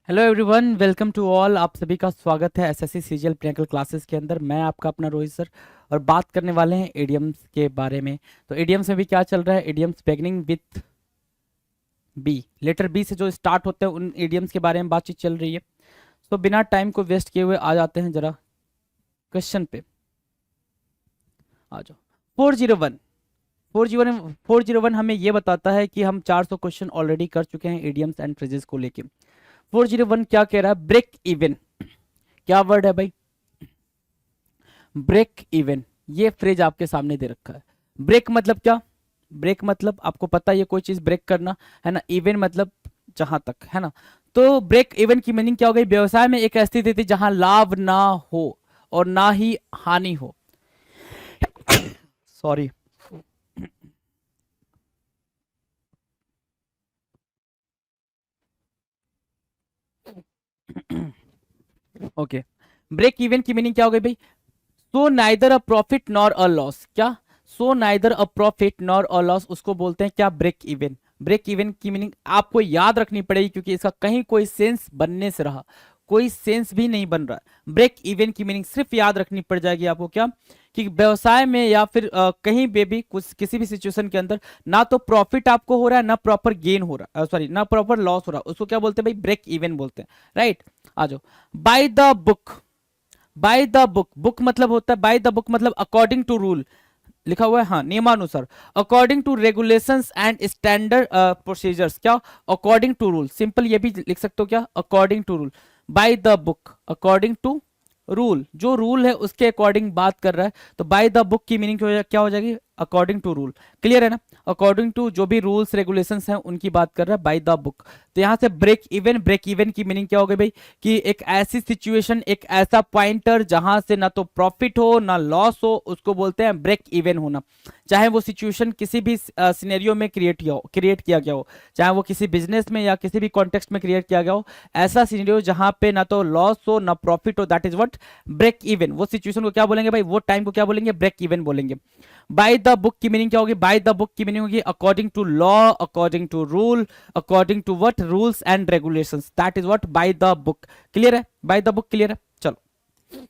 Hello everyone, welcome to all. आप सभी का स्वागत है एसएससी सीजीएल प्रिंकल क्लासेस के अंदर। मैं आपका अपना रोहित सर और बात करने वाले हैं एडियम्स के बारे में। तो एडियम्स में भी क्या चल रहा है, idioms beginning with B, letter B से जो स्टार्ट होते हैं उन एडियम्स के बारे में बातचीत चल रही है। तो बिना टाइम को वेस्ट किए हुए आ जाते हैं जरा क्वेश्चन पे। आ जाओ। 401 401 हमें ये बताता है कि हम 400 क्वेश्चन ऑलरेडी कर चुके हैं एडियम्स एंड फ्रेजेस को लेके। 401 क्या कह रहा है, ब्रेक इवन। क्या वर्ड है भाई, ब्रेक इवन। ये फ्रेज आपके सामने दे रखा है। ब्रेक मतलब क्या, ब्रेक मतलब आपको पता है ये कोई चीज ब्रेक करना है ना, इवन मतलब जहां तक, है ना। तो ब्रेक इवन की मीनिंग क्या हो गई, व्यवसाय में एक ऐसी स्थिति जहां लाभ ना हो और ना ही हानि हो। सॉरी। ओके, ब्रेक इवन की मीनिंग क्या हो गई भाई, so neither a profit nor a loss. क्या, so neither a profit nor a loss, उसको बोलते हैं क्या, ब्रेक इवन। ब्रेक इवन की मीनिंग आपको याद रखनी पड़ेगी क्योंकि इसका कहीं कोई सेंस बनने से रहा, कोई सेंस भी नहीं बन रहा है। ब्रेक इवन की मीनिंग सिर्फ याद रखनी पड़ जाएगी आपको, क्या कि व्यवसाय में या फिर कहीं पे भी कुछ किसी भी सिचुएशन के अंदर ना तो प्रॉफिट आपको हो रहा है ना प्रॉपर गेन हो रहा है, सॉरी ना प्रॉपर लॉस हो रहा है, उसको क्या बोलते हैं भाई, ब्रेक इवन बोलते हैं। राइट, आ जाओ। By the book, by the book, book मतलब होता है, बाय द बुक मतलब अकॉर्डिंग टू रूल, लिखा हुआ है हाँ नियमानुसार, according to regulations and standard procedures. क्या, अकॉर्डिंग टू रूल, सिंपल ये भी लिख सकते हो क्या, according to rule. By the book according to rule, जो रूल है उसके अकॉर्डिंग बात कर रहा है, तो बाय द बुक की मीनिंग क्या हो जाएगी, अकॉर्डिंग टू रूल। क्लियर है ना, अकॉर्डिंग टू जो भी रूल्स रेगुलेशंस हैं उनकी बात कर रहा है बाय द बुक। तो यहां से ब्रेक इवन, ब्रेक इवन की मीनिंग क्या हो गई भाई, कि एक ऐसी सिचुएशन, एक ऐसा पॉइंटर जहां से ना तो प्रॉफिट हो ना लॉस हो, उसको बोलते हैं ब्रेक इवन होना। चाहे वो सिचुएशन किसी भी सिनेरियो में क्रिएट किया गया हो, चाहे वो किसी बिजनेस में या किसी भी कॉन्टेक्स्ट में क्रिएट किया गया हो, ऐसा सिनेरियो जहां पे ना तो लॉस हो ना प्रॉफिट हो, that is what break even. वो सिचुएशन को क्या बोलेंगे भाई, वो टाइम को क्या बोलेंगे, ब्रेक इवन बोलेंगे। बाय द बुक की मीनिंग क्या होगी, बाय द बुक की मीनिंग होगी according to law, according to rule, according to what rules and regulations, that is what by the book. Clear है, बाय द बुक क्लियर है। चलो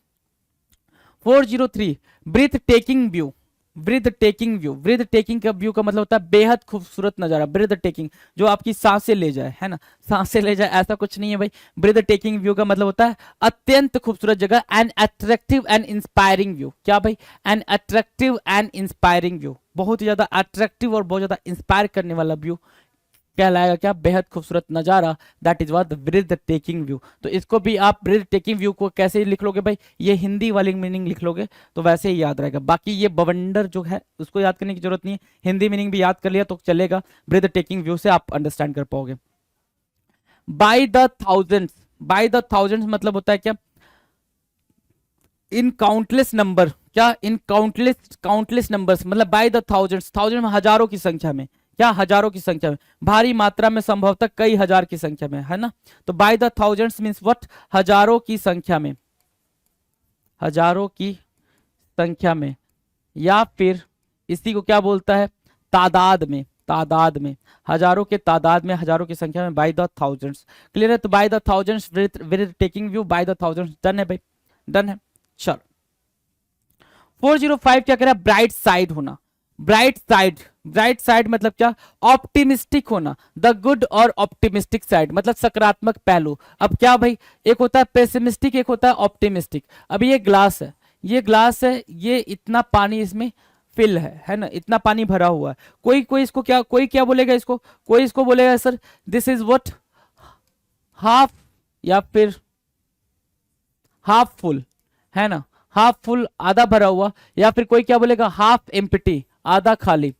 403, breath taking view. Breath taking view, breath taking का view का मतलब होता है बेहद खूबसूरत नजारा। ब्रीथ टेकिंग जो आपकी सांसें ले जाए, है ना, सांसें ले जाए ऐसा कुछ नहीं है भाई। ब्रीथ टेकिंग व्यू का मतलब होता है अत्यंत खूबसूरत जगह, an attractive and inspiring view. क्या भाई, an attractive and inspiring view, बहुत ही ज्यादा अट्रैक्टिव और बहुत ज्यादा इंस्पायर करने वाला व्यू कहलाएगा क्या, बेहद खूबसूरत नजारा, that is what breath taking view. तो इसको भी आप ब्रीथ टेकिंग व्यू को कैसे लिख लोगे भाई, ये हिंदी वाली मीनिंग लिख लोगे तो वैसे ही याद रहेगा। बाकी ये बवंडर जो है उसको याद करने की जरूरत नहीं है, हिंदी मीनिंग भी याद कर लिया तो चलेगा, ब्रीथ टेकिंग व्यू से आप अंडरस्टैंड कर पाओगे। By the thousands, by the thousands मतलब होता है क्या, इन काउंटलेस नंबर। क्या, इन काउंटलेस, काउंटलेस नंबर्स मतलब बाय द थाउजेंड्स, थाउजेंड में हजारों की संख्या में, क्या हजारों की संख्या में, भारी मात्रा में, संभवतः कई हजार की संख्या में, है ना। तो by the thousands means what, हजारों की संख्या में, हजारों की संख्या में, या फिर इसी को क्या बोलता है, तादाद में, तादाद में, हजारों के तादाद में, हजारों की संख्या में, बाय द थाउजेंड्स। क्लियर है, तो by the thousands with taking view, by the thousands, done है भाई, डन है। चलो 405 क्या कह रहा है, ब्राइट साइड होना। ब्राइट साइड, ब्राइट साइड मतलब क्या, ऑप्टिमिस्टिक होना, द गुड और ऑप्टिमिस्टिक साइड मतलब सकारात्मक पहलू। अब क्या भाई, एक होता है पेसिमिस्टिक, एक होता है ऑप्टिमिस्टिक। अब ये ग्लास है, ये ग्लास है, ये इतना पानी इसमें फिल है ना, इतना पानी भरा हुआ है। कोई कोई इसको क्या, कोई क्या बोलेगा इसको, कोई इसको बोलेगा sir this is what half, या फिर हाफ फुल, है ना, हाफ फुल आधा भरा हुआ, या फिर कोई क्या बोलेगा हाफ एम्प्टी आधा खाली,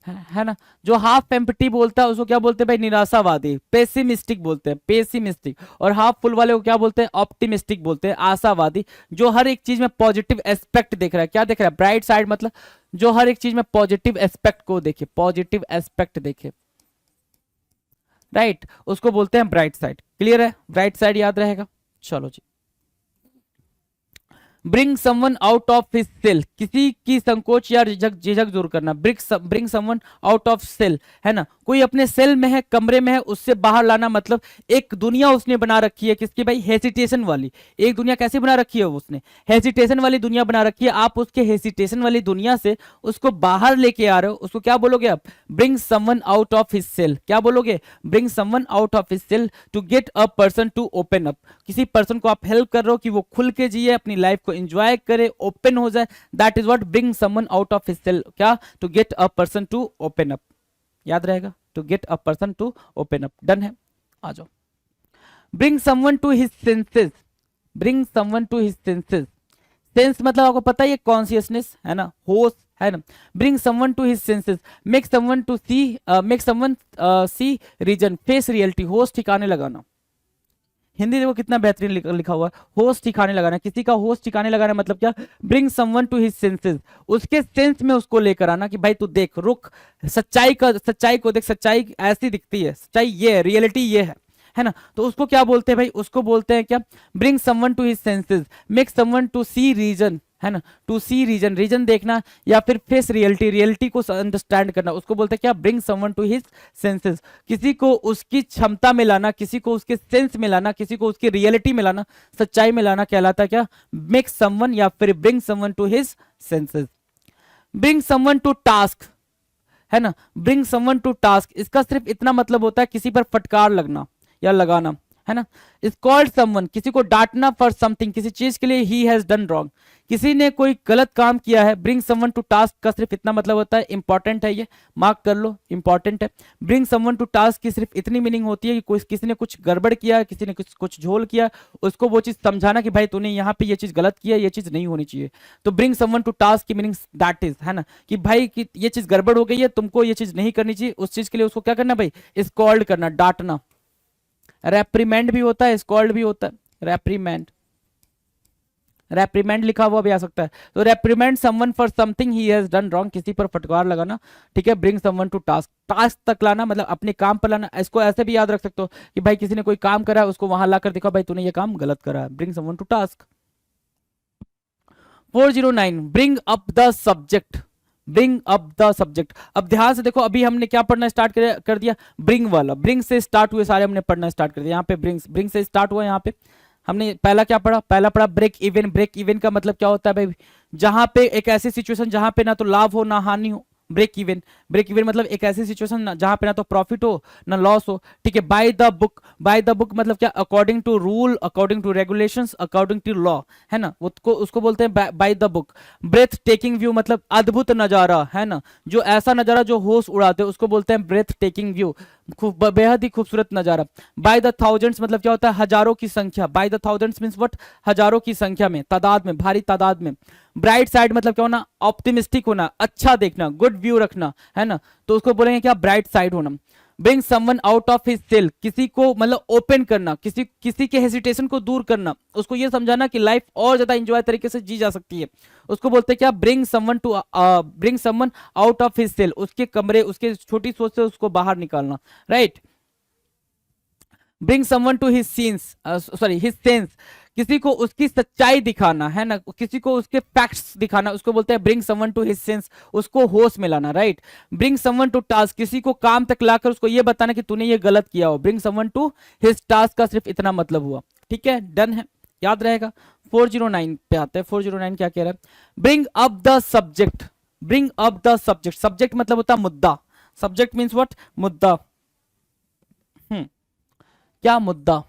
है ना। जो हाफ एम्प्टी बोलता है उसको क्या बोलते हैं भाई, निराशावादी, पेसिमिस्टिक बोलते हैं, पेसिमिस्टिक। और हाफ फुल वाले को क्या बोलते हैं, ऑप्टिमिस्टिक बोलते हैं, आशावादी। जो हर एक चीज में पॉजिटिव एस्पेक्ट देख रहा है, क्या देख रहा है, ब्राइट साइड मतलब जो हर एक चीज में पॉजिटिव एस्पेक्ट को देखे, पॉजिटिव एस्पेक्ट देखे, राइट, उसको बोलते हैं ब्राइट साइड। क्लियर है, ब्राइट साइड याद रहेगा। चलो जी, bring someone out of his cell, किसी की संकोच या झिझक झिझक दूर करना। Bring someone out of shell, है ना, कोई अपने सेल में है, कमरे में है, उससे बाहर लाना, मतलब एक दुनिया उसने बना रखी है किसकी भाई, हेसिटेशन वाली। एक दुनिया कैसी बना रखी है उसने, हेसिटेशन वाली दुनिया बना रखी है। आप उसके हेसिटेशन वाली दुनिया से उसको बाहर लेके आ रहे हो, उसको क्या बोलोगे आप, bring someone out of his cell. क्या बोलोगे, bring someone out of his cell to get a person to open up. किसी पर्सन को आप हेल्प कर रहे हो कि वो खुल के जिए, अपनी लाइफ को एंजॉय करे, ओपन हो जाए, that is what bring someone out of his cell. क्या, to get a person to open up, याद रहेगा, to get a person to open up. Done है, आ जाओ। Bring someone to his senses, bring someone to his senses. Sense मतलब आपको पता है ये कॉन्शियसनेस है ना, होश है ना। Bring someone to his senses, make someone to see, make someone see reason, face reality, होश ठिकाने लगाना। हिंदी देखो कितना बेहतरीन लिखा हुआ है, होश ठिकाने लगाना। किसी का होश ठिकाने लगाना मतलब क्या, bring someone to his senses, उसके सेंस में उसको लेकर आना कि भाई तू देख, रुक, सच्चाई को देख, सच्चाई ऐसी दिखती है, सच्चाई ये है, रियलिटी ये है ना। तो उसको क्या बोलते हैं भाई, उसको बोलते हैं क्या, bring someone to his senses, make someone to see reason, है ना, टू सी रीजन, रीजन देखना, या फिर फेस रियलिटी, रियलिटी को अंडरस्टैंड करना, उसको बोलते हैं क्या, bring someone to his senses. किसी को उसकी क्षमता में लाना, किसी को उसके सेंस में लाना, किसी को उसकी रियलिटी में लाना, सच्चाई में लाना कहलाता है क्या, मेक समवन या फिर bring someone to his senses. Bring someone to task, है ना, ब्रिंग समवन टू टास्क, इसका सिर्फ इतना मतलब होता है किसी पर फटकार लगना या लगाना, है ना। इज कॉल्ड समवन, किसी को डांटना फॉर समथिंग, किसी चीज के लिए ही हैज डन रॉन्ग, किसी ने कोई गलत काम किया है। ब्रिंग समवन टू टास्क का सिर्फ इतना मतलब होता है, इंपॉर्टेंट है ये, मार्क कर लो, इंपॉर्टेंट है। ब्रिंग समवन टू टास्क की सिर्फ इतनी मीनिंग होती है कि कोई, किसी ने कुछ गड़बड़ किया, किसी ने कुछ झोल किया, उसको वो चीज समझाना कि भाई तूने यहाँ पे ये चीज गलत किया, ये चीज नहीं होनी चाहिए। तो ब्रिंग समवन टू टास्क की मीनिंग दैट इज, है ना, कि भाई कि ये चीज गड़बड़ हो गई है, तुमको ये चीज नहीं करनी चाहिए, उस चीज के लिए उसको क्या करना भाई, स्कॉल्ड करना, डांटना। रेप्रीमेंड भी होता है, स्कॉल्ड भी होता है, रेप्रीमेंड, रेप्रीमेंड लिखा हुआ भी आ सकता है। तो reprimand someone for something he has done wrong, किसी पर फटकार लगाना, ठीक है। Bring someone to task, task तक लाना मतलब अपने काम पर लाना। इसको ऐसे भी याद रख सकते हो कि भाई किसी ने कोई काम करा है, उसको वहां लाकर देखो भाई तूने ये काम गलत करा है, bring someone to task. 409, bring up the subject, bring up the subject. अब ध्यान से देखो, अभी हमने क्या पढ़ना स्टार्ट कर दिया, ब्रिंग वाला, ब्रिंग से स्टार्ट हुए सारे हमने पढ़ना स्टार्ट कर दिया। यहाँ पे ब्रिंग से स्टार्ट हुआ। यहाँ पे हमने पहला क्या पढ़ा, पहला पढ़ा ब्रेक इवन। ब्रेक इवन का मतलब क्या होता है भाई, जहां पे एक ऐसी सिचुएशन जहां पे ना तो लाभ हो ना हानि हो, ब्रेक इवन। ब्रेक इवन मतलब एक ऐसी सिचुएशन जहां पे ना तो प्रॉफिट हो ना लॉस हो, ठीक है। By the book, by the book मतलब क्या, according to rule, according to regulations, according to law, है ना, उसको बोलते हैं by the book. Breath taking view मतलब अद्भुत नजारा, है ना, जो ऐसा नजारा जो होश उड़ाते हैं उसको बोलते हैं ब्रेथ टेकिंग व्यू, बेहद ही खूबसूरत नजारा। बाय द थाउजेंड्स मतलब क्या होता है, हजारों की संख्या, by the thousands means what, हजारों की संख्या में, तादाद में, भारी तादाद में। ब्राइट साइड मतलब क्या होना, ऑप्टिमिस्टिक होना, अच्छा देखना, गुड व्यू रखना, है ना, तो उसको बोलेंगे क्या, ब्राइट साइड होना। Bring someone out of his cell, किसी को मतलब ओपन करना, किसी के हेसिटेशन को दूर करना, उसको ये समझाना कि लाइफ और ज्यादा एंजॉय तरीके से जी जा सकती है, उसको बोलते हैं क्या, bring someone out of his cell, उसके कमरे, उसके छोटी सोच से उसको बाहर निकालना, right. Bring someone to his scenes, sorry his sense, किसी को उसकी सच्चाई दिखाना, है ना, किसी को उसके फैक्ट्स दिखाना, उसको बोलते हैं bring someone to his sense, उसको होश में लाना, right. Bring someone to task, किसी को काम तक लाकर उसको ये बताना कि तूने ये गलत किया हो, bring someone to his task का सिर्फ इतना मतलब हुआ, ठीक है, डन है, याद रहेगा। 409 पे आते हैं। 409 क्या कह रहा है, bring up the subject, bring up the subject. Subject मतलब होता है मुद्दा, सब्जेक्ट मीन्स व्हाट, मुद्दा। क्या मुद्दा,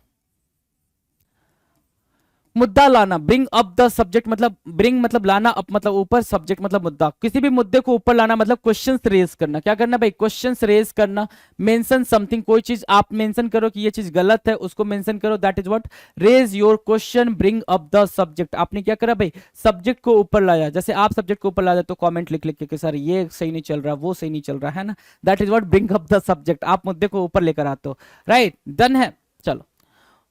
मुद्दा लाना। ब्रिंग अप द सब्जेक्ट मतलब, ब्रिंग मतलब लाना, अप मतलब ऊपर, सब्जेक्ट मतलब मुद्दा। किसी भी मुद्दे को ऊपर लाना मतलब क्वेश्चंस रेज करना। क्या करना भाई, क्वेश्चंस रेज करना। मेंशन समथिंग, कोई चीज आप मेंशन करो कि ये चीज गलत है, उसको मेंशन करो, that is what raise your question, bring up the subject. आपने क्या करा भाई, सब्जेक्ट को ऊपर लाया। जैसे आप सब्जेक्ट को ऊपर ला जाते तो कॉमेंट लिख लिख के सर ये सही नहीं चल रहा, वो सही नहीं चल रहा, है ना, that is what bring up the subject. आप मुद्दे को ऊपर लेकर आते हो, राइट, डन है। चलो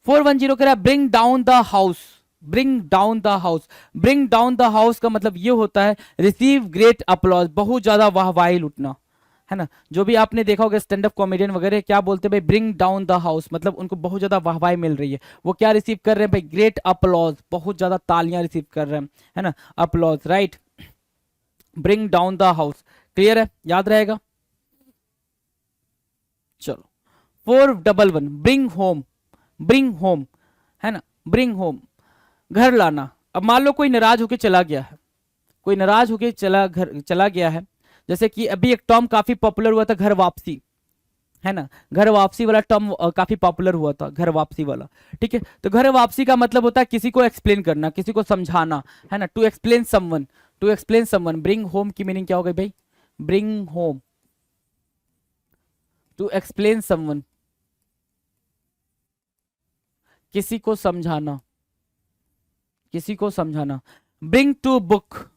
410 कह रहा है bring down the house, bring down the house. Bring down the house का मतलब ये होता है रिसीव ग्रेट अपलॉज, बहुत ज्यादा वाहवाही लुटना, है ना। जो भी आपने देखा होगा स्टैंड अप कॉमेडियन वगैरह क्या बोलते हैं भाई, ब्रिंग डाउन द हाउस, मतलब उनको बहुत ज्यादा वाहवाही मिल रही है। वो क्या रिसीव कर रहे हैं भाई, ग्रेट अपलॉज, बहुत ज्यादा तालियां रिसीव कर रहे हैं, है ना, applause, right. Bring down the house, clear है, याद रहेगा। चलो 411, ब्रिंग होम, ब्रिंग होम, है ना, ब्रिंग होम, घर लाना। अब मान लो कोई नाराज होके चला गया है, कोई नाराज होके चला गया है, जैसे कि अभी एक टर्म काफी पॉपुलर हुआ था, घर वापसी, है ना, घर वापसी वाला टर्म काफी पॉपुलर हुआ था, घर वापसी वाला। ठीक है, तो घर वापसी का मतलब होता है किसी को एक्सप्लेन करना, किसी को समझाना, है ना, to explain someone, to explain someone. Bring home की मीनिंग क्या हो गई भाई, bring home, to explain someone, किसी को समझाना, किसी को समझाना। Bring to book,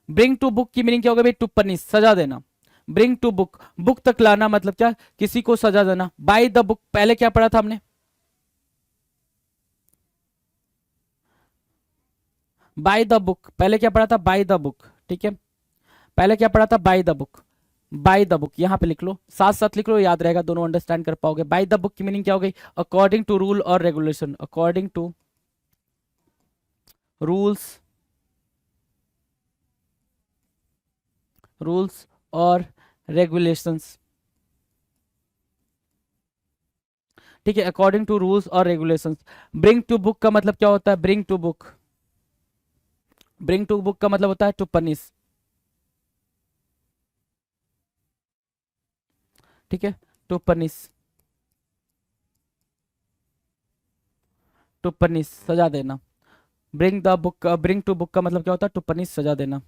bring to book की मीनिंग क्या होगा भाई, टू पनिश, सजा देना। ब्रिंग टू बुक, बुक तक लाना मतलब क्या, किसी को सजा देना। बाय द बुक, पहले क्या पढ़ा था हमने, बाय द बुक, पहले क्या पढ़ा था, बाय द बुक, ठीक है, पहले क्या पढ़ा था, bye the book, by the book, यहां पे लिख लो, साथ साथ लिख लो, याद रहेगा, दोनों अंडरस्टैंड कर पाओगे। बाय द बुक की मीनिंग क्या हो गई, अकॉर्डिंग टू रूल और regulation, according to rules, rules और रेगुलेशंस, ठीक है, अकॉर्डिंग टू रूल्स और रेगुलेशंस। ब्रिंग टू बुक का मतलब क्या होता है, bring to book, bring to book का मतलब होता है टू पनिश, ठीक है, टू पनिश, टू पनिश, सजा देना। Bring the book, bring to book का मतलब क्या होता है, टू पनिश, सजा देना।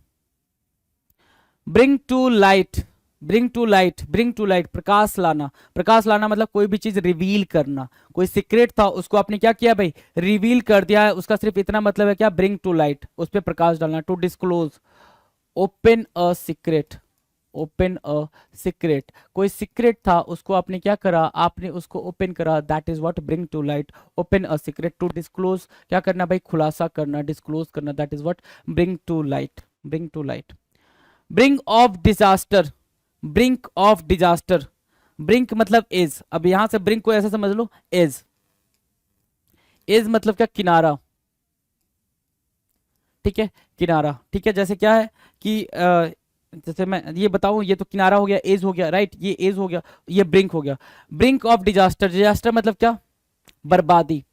Bring to light, bring to light, bring to light, प्रकाश लाना, प्रकाश लाना मतलब कोई भी चीज रिवील करना, कोई सीक्रेट था उसको आपने क्या किया भाई, रिवील कर दिया है, उसका सिर्फ इतना मतलब है क्या, ब्रिंग टू लाइट, उस पर प्रकाश डालना। To disclose, open a secret, open a secret, कोई सीक्रेट था उसको आपने क्या करा, आपने उसको ओपन करा, that is what bring to light, open a secret. To disclose, क्या करना भाई, खुलासा करना, डिस्क्लोज करना, that is what bring to light, bring to light. Brink of disaster, brink of disaster, brink मतलब एज, अब यहां से ब्रिंक को ऐसा समझ लो, एज, एज मतलब क्या, किनारा, ठीक है, किनारा, ठीक है, जैसे क्या है कि जैसे मैं ये बताऊं, ये तो किनारा हो गया, एज हो गया, राइट, ये एज हो गया, ये ब्रिंक हो गया। ब्रिंक ऑफ डिजास्टर, डिजास्टर मतलब क्या, बर्बादी,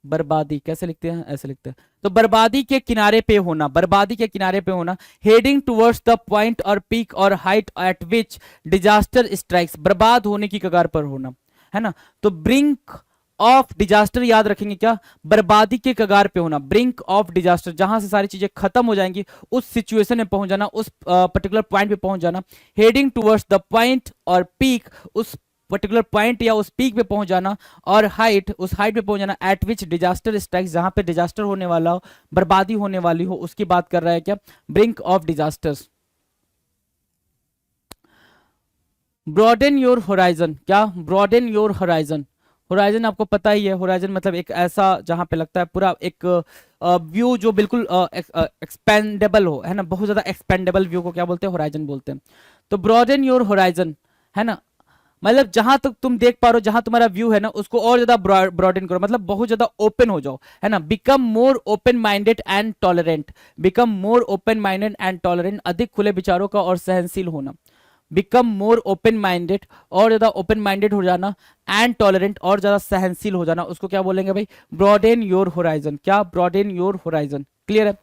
बर्बादी कैसे लिखते हैं, ऐसे लिखते हैं, तो बर्बादी के किनारे पे होना, बर्बादी के किनारे पे होना। हेडिंग टुवर्ड्स द पॉइंट और पीक और हाइट एट विच डिजास्टर स्ट्राइक्स, बर्बाद होने की कगार पर होना, है ना। तो ब्रिंक ऑफ डिजास्टर याद रखेंगे क्या, बर्बादी के कगार पे होना, ब्रिंक ऑफ डिजास्टर, जहां से सारी चीजें खत्म हो जाएंगी, उस सिचुएशन में पहुंच जाना, उस पर्टिकुलर पॉइंट पे पहुंच जाना। हेडिंग टुवर्ड्स द पॉइंट और पीक, उस पर्टिकुलर पॉइंट या उस पीक पे पहुंच जाना, और हाइट, उस हाइट पे पहुंच जाना, एट विच डिजास्टर स्ट्राइक्स, जहां पे डिजास्टर होने वाला हो, बर्बादी होने वाली हो, उसकी बात कर रहा है क्या, brink of disasters. Broaden your horizon, क्या, ब्रॉडेन योर होराइजन, होराइजन आपको पता ही है, होराइजन मतलब एक ऐसा जहां पे लगता है पूरा एक व्यू जो बिल्कुल एक्सपेंडेबल हो, है ना, बहुत ज्यादा एक्सपेंडेबल व्यू को क्या बोलते हैं, होराइजन बोलते हैं। तो ब्रॉडेन योर होराइजन, है ना, मतलब जहां तक तुम देख पा रहे हो, जहां तुम्हारा व्यू है ना, उसको और ज्यादा ब्रॉडन करो, मतलब बहुत ज्यादा ओपन हो जाओ, है ना। Become more open minded and tolerant, become more open minded and tolerant, अधिक खुले विचारों का और सहनशील होना। बिकम मोर ओपन माइंडेड, और ज्यादा ओपन माइंडेड हो जाना, एंड टॉलरेंट, और ज्यादा सहनशील हो जाना, उसको क्या बोलेंगे भाई, ब्रॉडेन योर होराइजन, क्या, ब्रॉडेन योर होराइजन, क्लियर है।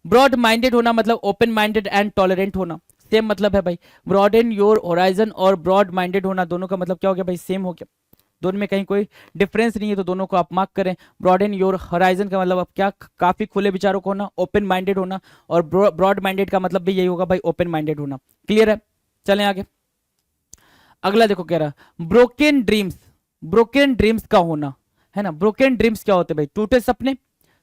ब्रॉड माइंडेड होना मतलब ओपन माइंडेड एंड टॉलरेंट होना, सेम मतलब है भाई। ब्रॉडेन योर होराइजन और ब्रॉड माइंडेड होना, दोनों का मतलब क्या हो गया भाई, सेम हो गया, दोनों में कहीं कोई डिफरेंस नहीं है, तो दोनों को आप मार्क करें। ब्रॉडेन योर होराइजन का मतलब अब क्या, काफी खुले विचारों को होना, ओपन माइंडेड होना, और ब्रॉड माइंडेड का मतलब भी यही होगा भाई, ओपन माइंडेड होना, क्लियर है। चलें आगे, अगला देखो कह रहा ब्रोकन ड्रीम्स, ब्रोकन ड्रीम्स का होना, है ना। ब्रोकन ड्रीम्स क्या होते हैं भाई, टूटे सपने,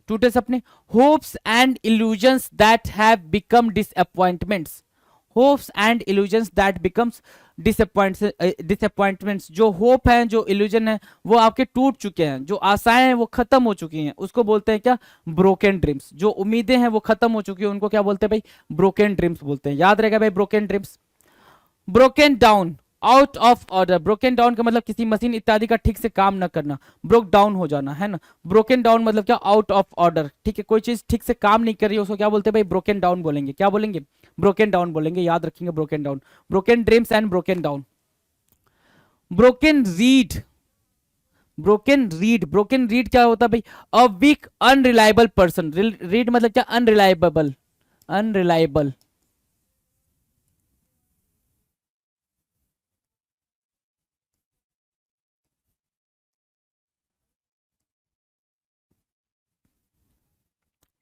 टूटे सपने। Hopes and illusions that have become disappointments, hopes and illusions that becomes disappointments, जो होप है, जो इल्यूजन है, वो आपके टूट चुके हैं, जो आशाएं हैं वो खत्म हो चुकी हैं, उसको बोलते हैं क्या, ब्रोकन ड्रीम्स। जो उम्मीदें हैं वो खत्म हो चुकी है, उनको क्या बोलते हैं भाई, ब्रोकन ड्रीम्स बोलते हैं, याद रहेगा भाई, broken dreams. Broken down, out of order. Broken down का मतलब किसी मशीन इत्यादि का ठीक से काम न करना, ब्रोक डाउन हो जाना, है ना। ब्रोकन डाउन मतलब क्या, आउट ऑफ ऑर्डर, ठीक है, कोई चीज ठीक से काम नहीं कर रही है उसको क्या बोलते हैं भाई, ब्रोकन डाउन बोलेंगे। क्या बोलेंगे, ब्रोकन डाउन बोलेंगे, याद रखेंगे broken down. Broken dreams and broken down. Broken reed, broken reed, broken reed क्या होता है भाई, a weak unreliable person. Reed मतलब क्या, unreliable, unreliable.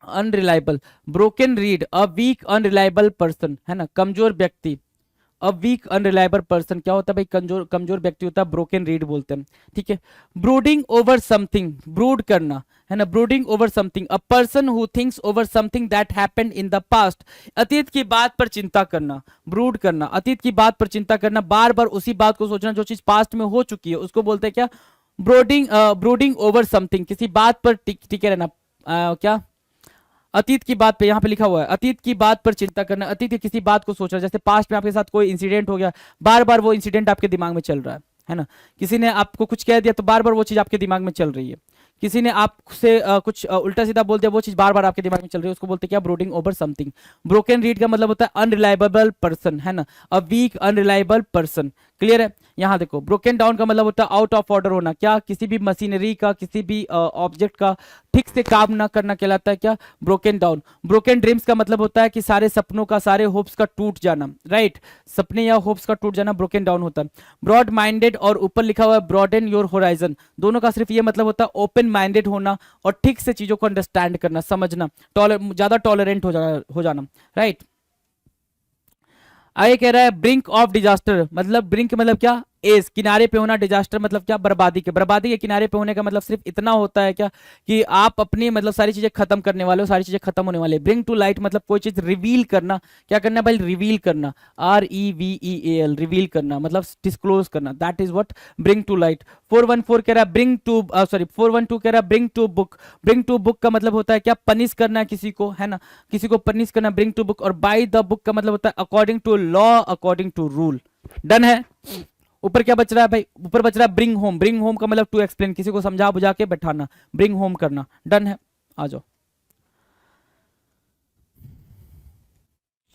Unreliable, broken reed, a weak unreliable person, है ना, कमजोर व्यक्ति। अ वीक अनरिलायबल पर्सन क्या होता है भाई, कमजोर कमजोर व्यक्ति होता है, ब्रोकन रीड बोलते हैं, ठीक है। ब्रूडिंग ओवर समथिंग, ब्रूड करना, है ना, brooding over something, a person who thinks over something that happened in the past. अतीत की बात पर चिंता करना, ब्रूड करना, अतीत की बात पर चिंता करना, बार बार उसी बात को सोचना जो चीज पास्ट में हो चुकी है, उसको बोलते हैं क्या, ब्रोडिंग, ब्रूडिंग ओवर समथिंग, किसी बात पर टिके रहना, क्या, अतीत की बात पे, यहाँ पे लिखा हुआ है अतीत की बात पर चिंता करना, अतीत की किसी बात को सोचना, जैसे पास्ट में आपके साथ कोई इंसिडेंट हो गया, बार बार वो इंसिडेंट आपके दिमाग में चल रहा है ना। किसी ने आपको कुछ कह दिया तो बार बार वो चीज आपके दिमाग में चल रही है। किसी ने आपसे कुछ उल्टा सीधा बोल दिया, वो चीज बार बार आपके दिमाग में चल रही है, उसको बोलते हैं क्या, brooding over something. Broken reed का मतलब होता है अनरिलायबल पर्सन, है ना, a weak unreliable person. Clear है। यहाँ देखो, ब्रोकन डाउन का मतलब होता है आउट ऑफ ऑर्डर होना, क्या, किसी भी मशीनरी का, किसी भी ऑब्जेक्ट का ठीक से काम ना करना कहलाता है क्या, ब्रोकन डाउन। ब्रोकन ड्रीम्स का मतलब होता है कि सारे सपनों का, सारे होप्स का टूट जाना, राइट, सपने या होप्स का टूट जाना ब्रोकन डाउन होता है। ब्रॉड माइंडेड और ऊपर लिखा हुआ है ब्रॉडन योर होराइजन, दोनों का सिर्फ ये मतलब होता है ओपन माइंडेड होना और ठीक से चीजों को अंडरस्टैंड करना, समझना, ज्यादा टॉलरेंट हो जाना, राइट। आगे कह रहा है ब्रिंक ऑफ डिजास्टर, मतलब ब्रिंक मतलब क्या, एज, किनारे पे होना, डिजास्टर मतलब क्या, बर्बादी के किनारे पे होने का मतलब सिर्फ इतना होता है क्या, कि आप अपनी मतलब सारी चीजें खत्म करने वाले हो, सारी चीजें खत्म होने वाली है। ब्रिंग टू लाइट मतलब कोई चीज रिवील करना, क्या करना भाई, रिवील करना, REVEAL, रिवील करना मतलब डिस्क्लोज करना, that is what bring to light. 414 कह रहा है ब्रिंग टू, सॉरी 412 कह रहा है bring to book. Bring to book का मतलब होता है क्या, पनिश करना किसी को, है ना, किसी को पनिश करना, ब्रिंग टू बुक। और बाय द बुक का मतलब होता है according to law, according to rule. Done है। ऊपर क्या बच रहा है भाई, ऊपर बच रहा है ब्रिंग होम। ब्रिंग होम का मतलब टू एक्सप्लेन, किसी को समझा बुझा के बैठाना, ब्रिंग होम करना। डन है, आ जाओ।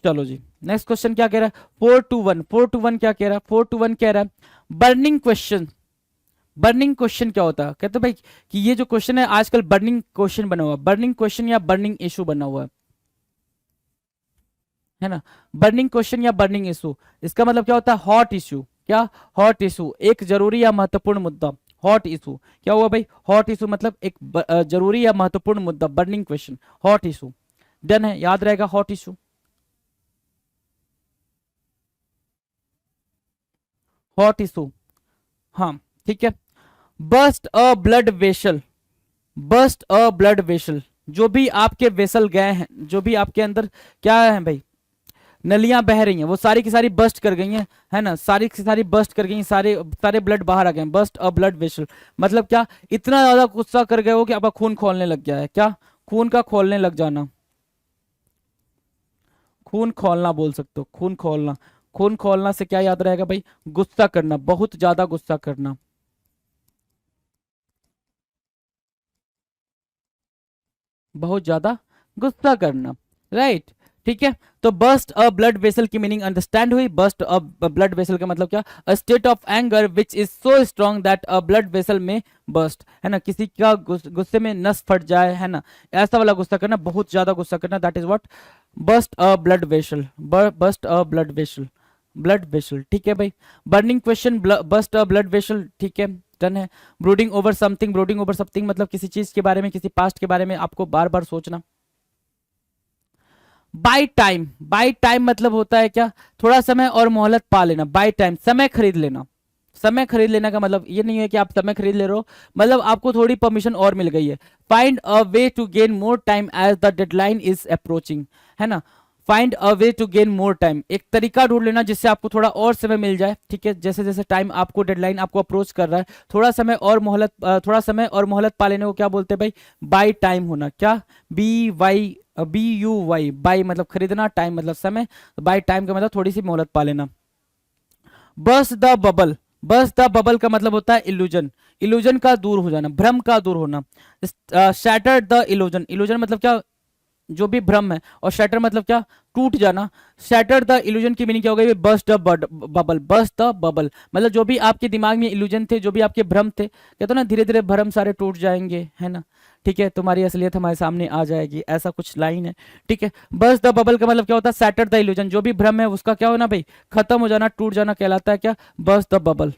चलो जी, नेक्स्ट क्वेश्चन क्या कह रहा है, 421। 421 क्या कह रहा है, 421 कह रहा है बर्निंग क्वेश्चन। बर्निंग क्वेश्चन क्या होता है, कहते भाई कि ये जो क्वेश्चन है आजकल बर्निंग क्वेश्चन बना हुआ है, बर्निंग क्वेश्चन या बर्निंग इशू बना हुआ है ना। बर्निंग क्वेश्चन या बर्निंग इशू, इसका मतलब क्या होता है, हॉट इशू, क्या, हॉट इशू, एक जरूरी या महत्वपूर्ण मुद्दा। हॉट इशू क्या हुआ भाई, हॉट इशू मतलब एक जरूरी या महत्वपूर्ण मुद्दा, burning question, hot issue. Done है, याद रहेगा हॉट इशू। हॉट इशू, हाँ, ठीक है। Burst a blood vessel, burst a blood vessel, जो भी आपके वेसल गए हैं, जो भी आपके अंदर क्या है भाई, नलियां बह रही हैं, वो सारी की सारी बस्ट कर गई हैं, है ना, सारी की सारी बस्ट कर गई हैं, सारे सारे ब्लड बाहर आ गए हैं। बस्ट अ ब्लड वेसल मतलब क्या, इतना ज्यादा गुस्सा कर गए हो कि आपका खून खोलने लग गया है, क्या, खून का खोलने लग जाना, खून खोलना बोल सकते हो, खून खोलना। खून खोलना से क्या याद रहेगा भाई, गुस्सा करना, बहुत ज्यादा गुस्सा करना, बहुत ज्यादा गुस्सा करना, राइट, ठीक है। तो बस्ट अ ब्लड वेसल की मीनिंग अंडरस्टैंड हुई। बस्ट अ ब्लड वेसल का मतलब क्या, a state of anger which is so strong that a blood vessel में बस्ट, है ना, किसी का गुस्से में नस फट जाए, है ना, ऐसा वाला गुस्सा करना, बहुत ज्यादा गुस्सा करना, that is what burst a blood vessel, burst a blood vessel, blood vessel, ठीक है भाई। Burning question, burst a blood vessel, ठीक है, डन है। Brooding over something, brooding over something मतलब किसी चीज के बारे में, किसी पास्ट के बारे में आपको बार बार सोचना। बाय टाइम, बाय टाइम मतलब होता है क्या, थोड़ा समय और मोहलत पा लेना, बाय टाइम समय खरीद लेना। समय खरीद लेना का मतलब ये नहीं है कि आप समय खरीद ले रहे हो, मतलब आपको थोड़ी परमिशन और मिल गई है। Find a way to gain more time as the deadline is approaching, है ना, find a way to gain more time, एक तरीका ढूंढ लेना जिससे आपको थोड़ा और समय मिल जाए, ठीक है, जैसे जैसे टाइम आपको, डेडलाइन आपको अप्रोच कर रहा है, थोड़ा समय और मोहलत, थोड़ा समय और मोहलत पा लेने को क्या बोलते हैं भाई, बाई टाइम होना, क्या, BUY, बाई मतलब खरीदना, टाइम मतलब समय, बाई टाइम का मतलब थोड़ी सी मोहलत पा लेना। Burst the bubble, burst the bubble का मतलब होता है इल्यूजन, इल्यूजन का दूर हो जाना, भ्रम का दूर होना। शैटर्ड द इल्यूजन, इल्यूजन मतलब क्या, जो भी भ्रम है, और शैटर मतलब क्या, टूट जाना। शैटर द इल्यूजन की मीनिंग क्या हो गई, burst the bubble, burst the bubble मतलब जो भी आपके दिमाग में इल्यूजन थे, जो भी आपके भ्रम थे, कहते हो ना धीरे धीरे भ्रम सारे टूट जाएंगे, है ना। ठीक है, तुम्हारी असलियत हमारे सामने आ जाएगी, ऐसा कुछ लाइन है। ठीक है, बस्ट द बबल का मतलब क्या होता है, शैटर द इल्यूजन, जो भी भ्रम है उसका क्या होना भाई, खत्म हो जाना, टूट जाना कहलाता है क्या, बस्ट द बबल।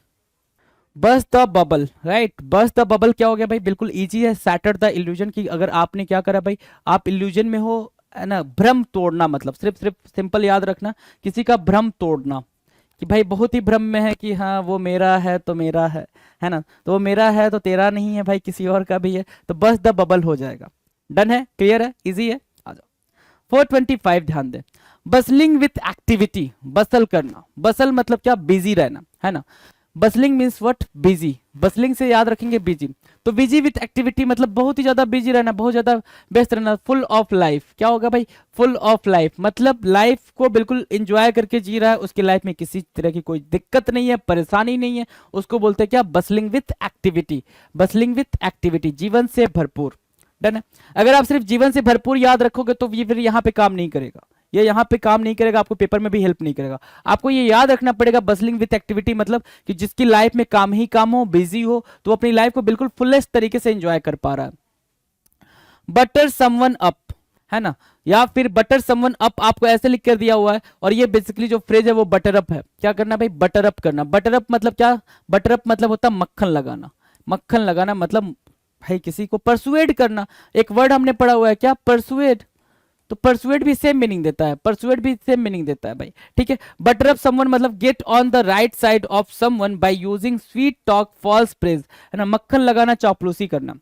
बस द बबल, राइट, बस द बबल क्या हो गया भाई, बिल्कुल इजी है, सैटर द इल्यूजन की अगर आपने क्या करा भाई, आप इल्यूजन में हो, है ना, भ्रम तोड़ना मतलब सिर्फ सिर्फ सिंपल याद रखना, किसी का भ्रम तोड़ना, कि भाई बहुत ही भ्रम में है कि हाँ वो मेरा है तो मेरा है ना, तो वो मेरा है तो तेरा नहीं है भाई, किसी और का भी है, तो बस द बबल हो जाएगा। डन है, क्लियर है, इजी है, आ जाओ। 425 ध्यान दे, बसलिंग विथ एक्टिविटी, बसल करना, बसल मतलब क्या, बिजी रहना, है ना। Bustling means what, busy, bustling से याद रखेंगे बिजी, तो बिजी विथ एक्टिविटी मतलब बहुत ही ज्यादा बिजी रहना, बहुत ज्यादा व्यस्त रहना। फुल ऑफ लाइफ क्या होगा भाई, फुल ऑफ लाइफ मतलब लाइफ को बिल्कुल एंजॉय करके जी रहा है, उसकी लाइफ में किसी तरह की कोई दिक्कत नहीं है, परेशानी नहीं है, उसको बोलते हैं क्या, bustling with activity, bustling with activity, जीवन से भरपूर। डन है, अगर आप सिर्फ जीवन से भरपूर याद रखोगे तो ये फिर यहाँ पे काम नहीं करेगा, ये यहाँ पे काम नहीं करेगा, आपको पेपर में भी हेल्प नहीं करेगा। आपको ये याद रखना पड़ेगा, बसलिंग विथ एक्टिविटी मतलब कि जिसकी लाइफ में काम ही काम हो, बिजी हो, तो अपनी लाइफ को बिल्कुल फुलेस्ट तरीके से एंजॉय कर पा रहा है। बटर समवन अप, है ना, या फिर बटर समवन अप आपको ऐसे लिख कर दिया हुआ है, और ये बेसिकली जो फ्रेज है वो बटर अप है। क्या करना भाई, बटर अप करना। बटर अप मतलब क्या, बटर अप मतलब होता है मक्खन लगाना, मक्खन लगाना मतलब भाई किसी को परसुएड करना। एक वर्ड हमने पढ़ा हुआ है क्या, परसुएड, तो परसुएड भी सेम मीनिंग देता है, परसुएड भी सेम मीनिंग देता है भाई। ठीक है, बटर अप समवन मतलब get on the right side of someone by using sweet talk false praise, है ना, मक्खन लगाना, चापलूसी करना,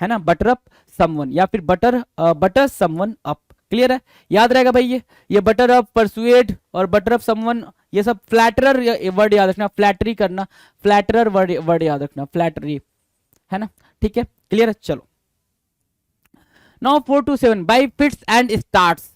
है ना, बटर अप समवन या फिर बटर समवन अप। क्लियर है, याद रहेगा भाई, ये बटर अप, परसुएड और बटर अप समवन, ये सब फ्लैटरर वर्ड याद रखना, फ्लैटरी करना, फ्लैटरर वर्ड याद रखना, फ्लैटरी, है ना। ठीक है, क्लियर है, चलो। Now 427 by fits and starts,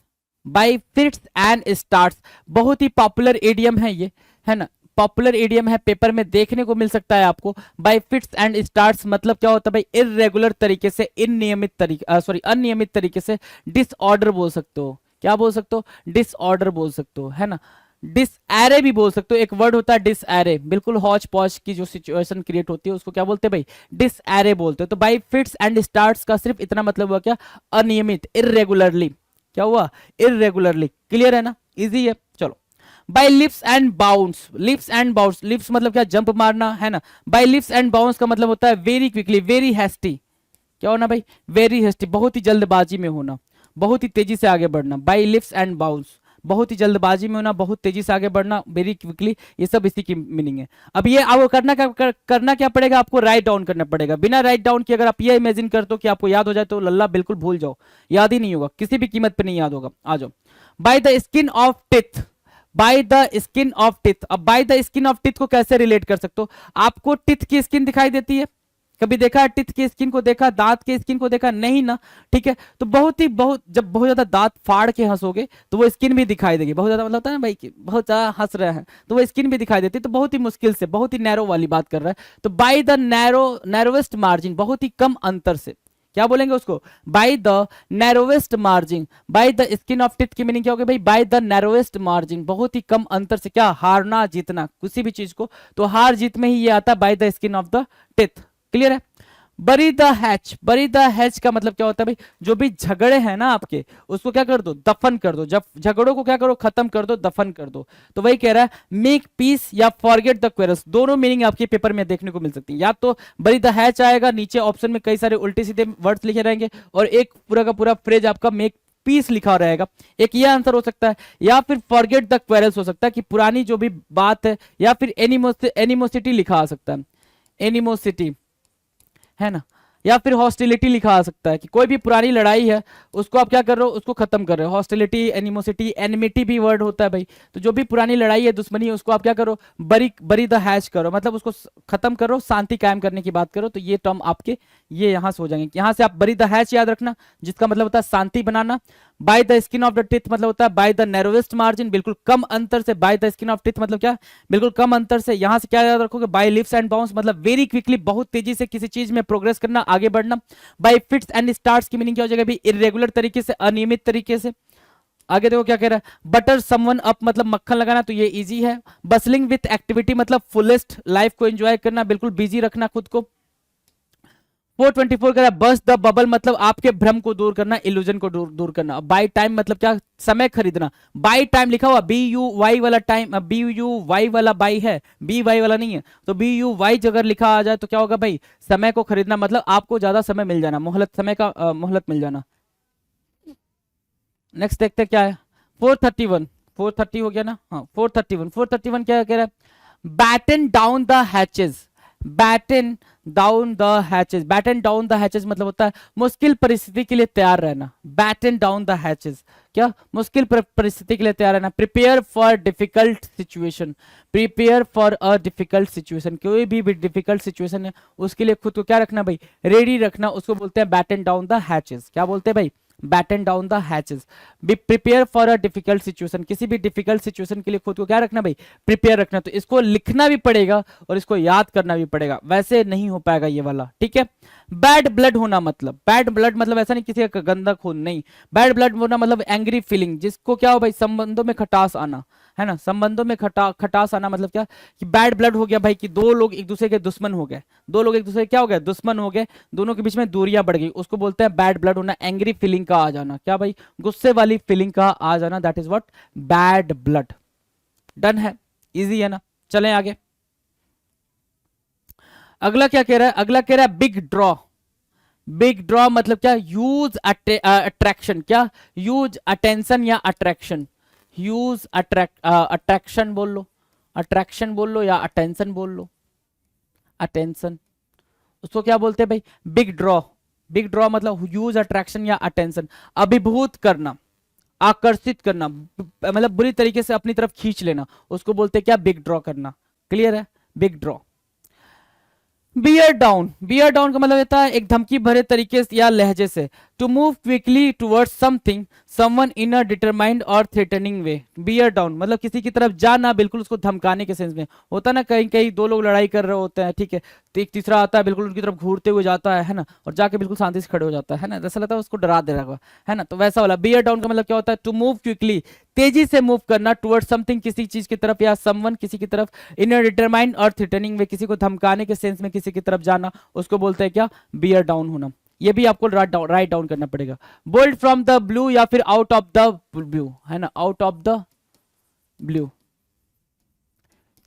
by fits and starts बहुत ही पॉपुलर एडियम है ये, है ना, पॉपुलर एडियम है, पेपर में देखने को मिल सकता है आपको। बाई फिट्स एंड स्टार्ट्स मतलब क्या होता है भाई, इररेगुलर तरीके से, अनियमित तरीके से, डिसऑर्डर बोल सकते हो, क्या बोल सकते हो, डिसऑर्डर बोल सकते हो, है ना। डिसएरे भी बोल सकते हो, एक वर्ड होता है डिसएरे, बिल्कुल हौच पौच की जो सिचुएशन क्रिएट होती है उसको क्या बोलते हैं भाई, डिसएरे बोलते हैं। तो बाई फिट्स एंड स्टार्ट्स का सिर्फ इतना मतलब हुआ क्या, अनियमित, इररेगुलरली, क्या हुआ, इररेगुलरली। क्लियर है ना, इजी है, चलो। By lips and bounce, lips and bounce, lips मतलब क्या, जंप मारना, है ना। बाई लिप्स एंड बाउंस का मतलब होता है वेरी क्विकली, वेरी हैस्टी, क्या होना भाई, वेरी हैस्टी, बहुत ही जल्दबाजी में होना, बहुत ही तेजी से आगे बढ़ना। बाई लिप्स एंड बाउंस बहुत ही जल्दबाजी में होना, बहुत तेजी से आगे बढ़ना, वेरी क्विकली, ये सब इसी की मीनिंग है। अब ये आपको करना क्या पड़ेगा, आपको राइट डाउन करना पड़ेगा। बिना राइट डाउन किए अगर आप ये इमेजिन करते हो कि आपको याद हो जाए तो लल्ला बिल्कुल भूल जाओ, याद ही नहीं होगा, किसी भी कीमत पे नहीं याद होगा। आ जाओ, by the skin of teeth, by the skin of teeth. अब by the skin of teeth को कैसे रिलेट कर सकते हो, आपको टिथ की स्किन दिखाई देती है, कभी देखा है टिथ की स्किन को, देखा दांत की स्किन को देखा, नहीं ना। ठीक है, तो बहुत जब बहुत ज्यादा दांत फाड़ के हंसोगे तो वो स्किन भी दिखाई देगी, बहुत ज्यादा मतलब होता है ना भाई कि बहुत ज्यादा हंस रहे हैं तो वो स्किन भी दिखाई देती है, तो बहुत ही मुश्किल से, बहुत ही नैरो वाली बात कर रहा है। तो बाय द नैरोवेस्ट मार्जिन, बहुत ही कम अंतर से, क्या बोलेंगे उसको, by the narrowest margin. Bye the skin of teeth की मीनिंग क्या होगी भाई, बाय द नैरोवेस्ट मार्जिन, बहुत ही कम अंतर से, क्या, हारना जीतना किसी भी चीज को, तो हार जीत में ही ये आता है by the skin of the teeth. Clear है। Bury the hatch, bury the hatch का मतलब क्या होता है भाई, जो भी झगड़े हैं ना आपके, उसको क्या कर दो, दफन कर दो, जब झगड़ों को क्या करो, खत्म कर दो, दफन कर दो। तो वही कह रहा है, मेक पीस या फॉरगेट द क्वेरल्स, दोनों मीनिंग आपके पेपर में देखने को मिल सकती है। या तो बरी द हैच आएगा, नीचे ऑप्शन में कई सारे उल्टे सीधे वर्ड्स लिखे रहेंगे, और एक पूरा का पूरा फ्रेज आपका मेक पीस लिखा रहेगा, एक ये आंसर हो सकता है। या फिर फॉरगेट द क्वेरल्स हो सकता है कि पुरानी जो भी बात है, या फिर एनिमोसिटी लिखा आ सकता है, एनिमोसिटी, है ना, या फिर हॉस्टिलिटी लिखा आ सकता है कि कोई भी पुरानी लड़ाई है उसको आप क्या कर रहे हो, उसको खत्म कर रहे हो। हॉस्टिलिटी, एनिमोसिटी, एनिमिटी भी वर्ड होता है भाई, तो जो भी पुरानी लड़ाई है, दुश्मनी है, उसको आप क्या करो, बरी द हैच करो, मतलब उसको खत्म करो, शांति कायम करने की बात करो। तो ये टर्म आपके ये यहां से हो जाएंगे, यहां से आप बरी द हैच याद रखना, जिसका मतलब होता है शांति बनाना। By the skin of the teeth मतलब होता है बाय द नैरोवेस्ट मार्जिन, बिल्कुल कम अंतर से। Bye the skin of teeth मतलब क्या, बिल्कुल कम अंतर से। यहां से क्या याद रखोगे, बाय लिप्स एंड बाउंस मतलब वेरी क्विकली, बहुत तेजी से किसी चीज में प्रोग्रेस करना, आगे बढ़ना। बाय फिट्स एंड स्टार्ट्स की मीनिंग क्या हो जाएगा भी, इरेगुलर तरीके से, अनियमित तरीके से। आगे देखो क्या कह रहा है, बटर समवन अप मतलब मक्खन लगाना, तो ये इजी है। बसलिंग विथ एक्टिविटी मतलब फुलेस्ट लाइफ को एंजॉय करना, बिल्कुल बिजी रखना खुद को। 424 कह रहा है बस द बबल मतलब आपके भ्रम को दूर करना, इल्यूजन को दूर करना। बाई टाइम मतलब क्या, समय खरीदना। बाई टाइम लिखा हुआ बी यू वाई वाला टाइम, बी यू वाई वाला बाई है, बी वाई वाला नहीं है, तो बी यू वाई अगर लिखा आ जाए तो क्या होगा भाई, समय को खरीदना मतलब आपको ज्यादा समय मिल जाना, मोहलत, समय का मोहलत मिल जाना। नेक्स्ट देखते क्या है, 431, 430 हो गया ना, हाँ 431 क्या कह रहा है, batten down the hatches, batten down the hatches, batten down the hatches मतलब होता है मुश्किल परिस्थिति के लिए तैयार रहना। बैटन डाउन द हैचेस क्या, मुश्किल परिस्थिति के लिए तैयार रहना। Prepare for difficult situation, prepare for a difficult situation, कोई भी डिफिकल्ट सिचुएशन है उसके लिए खुद को क्या रखना भाई, रेडी रखना, उसको बोलते हैं बैटन डाउन द हैचेस। क्या बोलते हैं भाई, batten down the hatches. Be prepare for a difficult situation, किसी भी डिफिकल्ट सिचुएशन के लिए खुद को क्या रखना भाई, प्रिपेयर रखना। तो इसको लिखना भी पड़ेगा और इसको याद करना भी पड़ेगा, वैसे नहीं हो पाएगा ये वाला, ठीक है। बैड ब्लड होना मतलब, बैड ब्लड मतलब ऐसा नहीं किसी का गंदा खून, नहीं। बैड ब्लड होना मतलब एंग्री फीलिंग, जिसको क्या हो भाई, संबंधों में खटास आना, है ना, संबंधों में खटास आना मतलब क्या, कि बैड ब्लड हो गया भाई, कि दो लोग एक दूसरे के दुश्मन हो गए, दो लोग एक दूसरे के क्या हो गए, दुश्मन हो गए, दोनों के बीच में दूरियां बढ़ गई, उसको बोलते हैं बैड ब्लड होना। एंग्री फीलिंग का आ जाना, क्या भाई, गुस्से वाली फीलिंग का आ जाना, that is what, bad blood. Done है, इजी है ना, चलें आगे। अगला क्या कह रहा है, अगला कह रहा है बिग ड्रॉ। बिग ड्रॉ मतलब क्या, यूज अट्रैक्शन, क्या, यूज अटेंशन या अट्रैक्शन, यूज अट्रैक्शन बोल लो, अट्रैक्शन बोल लो या अटेंशन बोल लो, अटेंशन, उसको क्या बोलते हैं भाई, बिग ड्रॉ। बिग ड्रॉ मतलब यूज अट्रैक्शन या अटेंशन, अभिभूत करना, आकर्षित करना, मतलब बुरी तरीके से अपनी तरफ खींच लेना, उसको बोलते हैं क्या, बिग ड्रॉ करना। क्लियर है, big draw. Beer down, beer down का मतलब होता है एक धमकी भरे तरीके से या लहजे से, to move quickly towards something someone in a determined और थ्रेटनिंग वे। बियर डाउन मतलब किसी की तरफ जाना, बिल्कुल उसको धमकाने के सेंस में होता है ना, कहीं कहीं दो लोग लड़ाई कर रहे होते हैं, ठीक है, तो एक तीसरा आता है, बिल्कुल उनकी तरफ घूरते हुए जाता है ना, और जाके बिल्कुल शांति से खड़े हो जाता है ना, ऐसा लगता है उसको डरा दे रहा है ना, तो वैसा वाला। बियर डाउन का मतलब क्या होता है, टू मूव क्विकली, तेजी से मूव करना, टुवर्ड्स समथिंग किसी चीज की तरफ, या समवन किसी की तरफ, इन अ डिटरमाइंड और थ्रेटनिंग वे किसी को धमकाने के सेंस में किसी की तरफ जाना, उसको बोलते हैं क्या, बियर डाउन होना। ये भी आपको राइट डाउन करना पड़ेगा। बोल्ड फ्रॉम द ब्लू या फिर आउट ऑफ द ब्लू, है ना, आउट ऑफ द ब्लू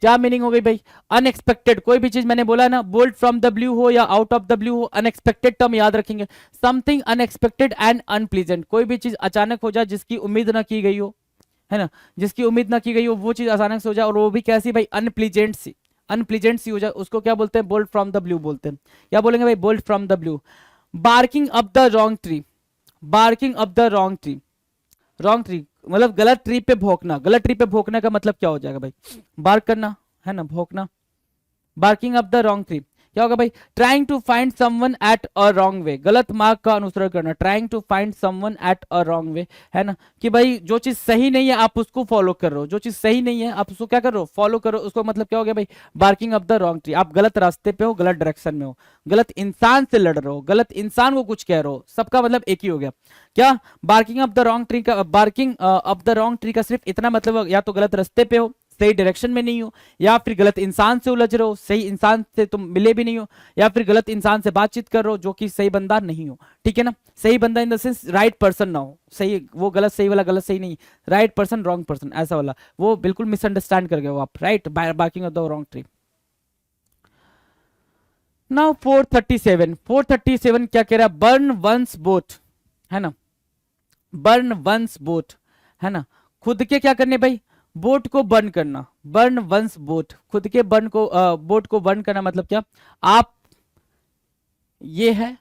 क्या मीनिंग हो गई भाई, अनएक्सपेक्टेड, कोई भी चीज मैंने बोला ना, बोल्ड फ्रॉम द ब्लू हो या आउट ऑफ द ब्लू हो, अनएक्सपेक्टेड टर्म याद रखेंगे, समथिंग अनएक्सपेक्टेड एंड अनप्लीजेंट, कोई भी चीज अचानक हो जाए जिसकी उम्मीद ना की गई हो, है ना, जिसकी उम्मीद ना की गई हो, वो चीज अचानक से हो जाए, और वो भी कैसी भाई, अनप्लीजेंट सी, अनप्लीजेंट सी हो जाए, उसको क्या बोलते हैं, बोल्ड फ्रॉम द ब्लू बोलते हैं। क्या बोलेंगे भाई, bold from the blue. Barking up the wrong tree, barking up the wrong tree, wrong tree मतलब गलत ट्री पे भौंकना, गलत ट्री पे भौंकने का मतलब क्या हो जाएगा भाई, बार्क करना, है ना, भौंकना। Barking up the wrong tree क्या होगा भाई, trying to find someone at a wrong way, गलत मार्ग का अनुसरण करना, trying to find someone at a wrong way, है ना, कि भाई जो चीज सही नहीं है आप उसको फॉलो कर रहे हो, जो चीज सही नहीं है आप उसको क्या कर रहे हो, फॉलो करो, उसको मतलब क्या हो गया भाई, barking up the wrong tree, आप गलत रास्ते पे हो, गलत डायरेक्शन में हो, गलत इंसान से लड़ रहे हो, गलत इंसान को कुछ कह रहे हो, सबका मतलब एक ही हो गया। क्या, barking up the wrong tree का, barking up the wrong tree का सिर्फ इतना मतलब या तो गलत रास्ते पे हो, सही डायरेक्शन में नहीं हो, या फिर गलत इंसान से उलझ रहे हो, सही इंसान से तुम मिले भी नहीं हो, या फिर गलत इंसान से बातचीत कर रहे हो जो कि सही बंदा नहीं हो, ठीक है ना, सही बंदा in the sense right person ना हो, सही वो गलत सही वाला, गलत सही नहीं, राइट पर्सन रॉन्ग पर्सन ऐसा वाला, वो बिल्कुल मिसअंडरस्टैंड कर गए हो आप, right, barking of the wrong tree. Now 437, 437 क्या कह रहा है, बर्न वंस बोट, है ना, बर्न वंस बोट, है ना, खुद के क्या करने भाई, बोट को बर्न करना, बर्न वंस बोट, खुद के बर्न को बोट को बर्न करना मतलब क्या, आप, ये है,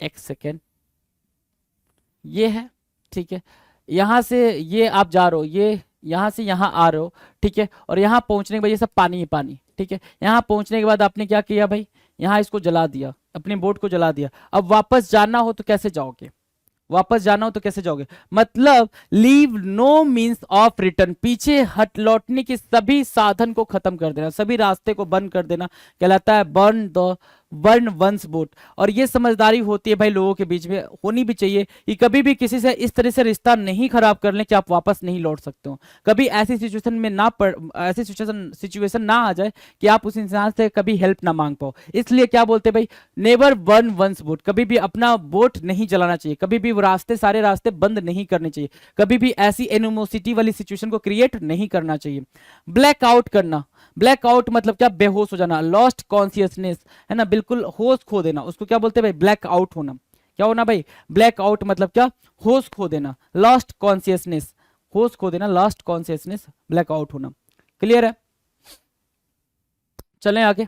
एक सेकेंड, ये है, ठीक है, यहां से ये आप जा रहे हो, ये यहां से यहां आ रहे हो, ठीक है, और यहां पहुंचने के बाद ये सब पानी ही पानी, ठीक है, यहां पहुंचने के बाद आपने क्या किया भाई, यहां इसको जला दिया, अपनी बोट को जला दिया, अब वापस जाना हो तो कैसे जाओगे, वापस जाना हो तो कैसे जाओगे? मतलब leave no means of return, पीछे हट लौटने के सभी साधन को खत्म कर देना, सभी रास्ते को बंद कर देना कहलाता है बर्न वंस बोट। और ये समझदारी होती है भाई लोगों के बीच में, होनी भी चाहिए कि कभी भी किसी से इस तरह से रिश्ता नहीं खराब कर लें कि आप वापस नहीं लौट सकते हो। कभी ऐसी सिचुएशन में ना पड़ ऐसी सिचुएशन ना आ जाए कि आप उस इंसान से कभी हेल्प ना मांग पाओ। इसलिए क्या बोलते हैं भाई, नेवर बर्न वंस बोट, कभी भी अपना बोट नहीं जलाना चाहिए, कभी भी वो रास्ते सारे रास्ते बंद नहीं करने चाहिए, कभी भी ऐसी एनिमोसिटी वाली सिचुएशन को क्रिएट नहीं करना चाहिए। ब्लैक आउट करना, ब्लैक आउट मतलब क्या? बेहोश हो जाना, लॉस्ट कॉन्शियसनेस, है ना, बिल्कुल होश खो देना, उसको क्या बोलते हैं भाई? ब्लैक आउट होना। क्या होना भाई? ब्लैक आउट मतलब क्या? होश खो देना, लॉस्ट कॉन्शियसनेस, होश खो देना, लॉस्ट कॉन्शियसनेस, ब्लैक आउट होना। क्लियर है? चलें आगे।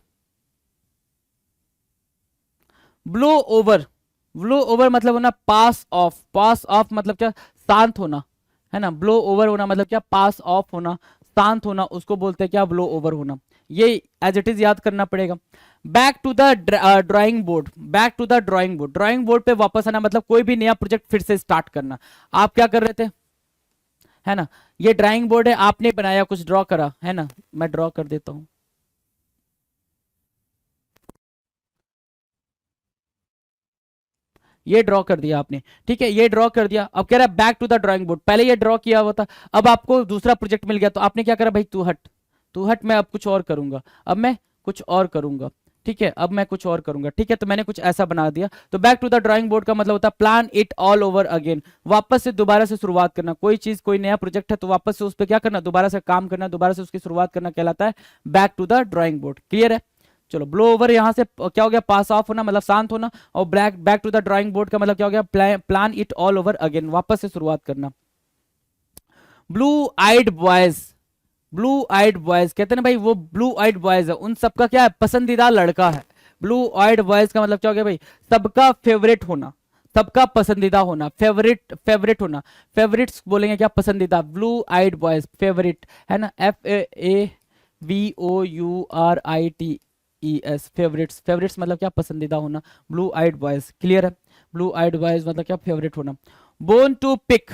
ब्लो ओवर, ब्लो ओवर मतलब होना पास ऑफ, पास ऑफ मतलब क्या? शांत होना, है ना। ब्लो ओवर होना मतलब क्या? पास ऑफ होना, शांत होना, उसको बोलते हैं क्या? ब्लो ओवर होना। ये एज इट इज याद करना पड़ेगा। Back to the drawing board, back to the drawing board, drawing board पे वापस आना मतलब कोई भी नया प्रोजेक्ट फिर से स्टार्ट करना। आप क्या कर रहे थे, है ना, ये ड्राइंग बोर्ड है, आपने बनाया, कुछ ड्रॉ करा, है ना, मैं ड्रॉ कर देता हूं। ये ड्रॉ कर दिया आपने, ठीक है, ये ड्रॉ कर दिया। अब कह रहा है back to the drawing board, पहले ये ड्रॉ किया हुआ था, अब आपको दूसरा प्रोजेक्ट मिल गया, तो आपने क्या करा भाई? तू हट, तू हट, मैं अब कुछ और करूंगा, अब मैं कुछ और करूंगा, ठीक है, अब मैं कुछ और करूंगा, ठीक है, तो मैंने कुछ ऐसा बना दिया। तो back to the drawing board का मतलब होता है plan it all over again, वापस से दोबारा से शुरुआत करना। कोई चीज, कोई नया प्रोजेक्ट है तो वापस से उस पर क्या करना? दोबारा से काम करना, दोबारा से उसकी शुरुआत करना कहलाता है back to the drawing board. Clear है? चलो, ब्लो ओवर यहां से क्या हो गया? पास ऑफ होना मतलब शांत होना, और back to the drawing board का मतलब क्या हो गया? Plan it all over again, वापस से शुरुआत करना। Blue eyed boys, blue eyed boys कहते हैं ना भाई, वो ब्लू आइड बॉयज है, उन सबका क्या है? पसंदीदा लड़का है। ब्लू आइड बॉयज का मतलब क्या हो गया भाई? सबका फेवरेट होना, सबका पसंदीदा होना, फेवरेट, फेवरेट होना, फेवरेट्स बोलेंगे क्या? पसंदीदा। ब्लू आइड बॉयज फेवरेट, है ना, FAVOURITES, फेवरेट्स, फेवरेट्स मतलब क्या? पसंदीदा होना, ब्लू आइड बॉयज। क्लियर है? ब्लू आइड बॉयज मतलब क्या? फेवरेट होना। Bone to pick,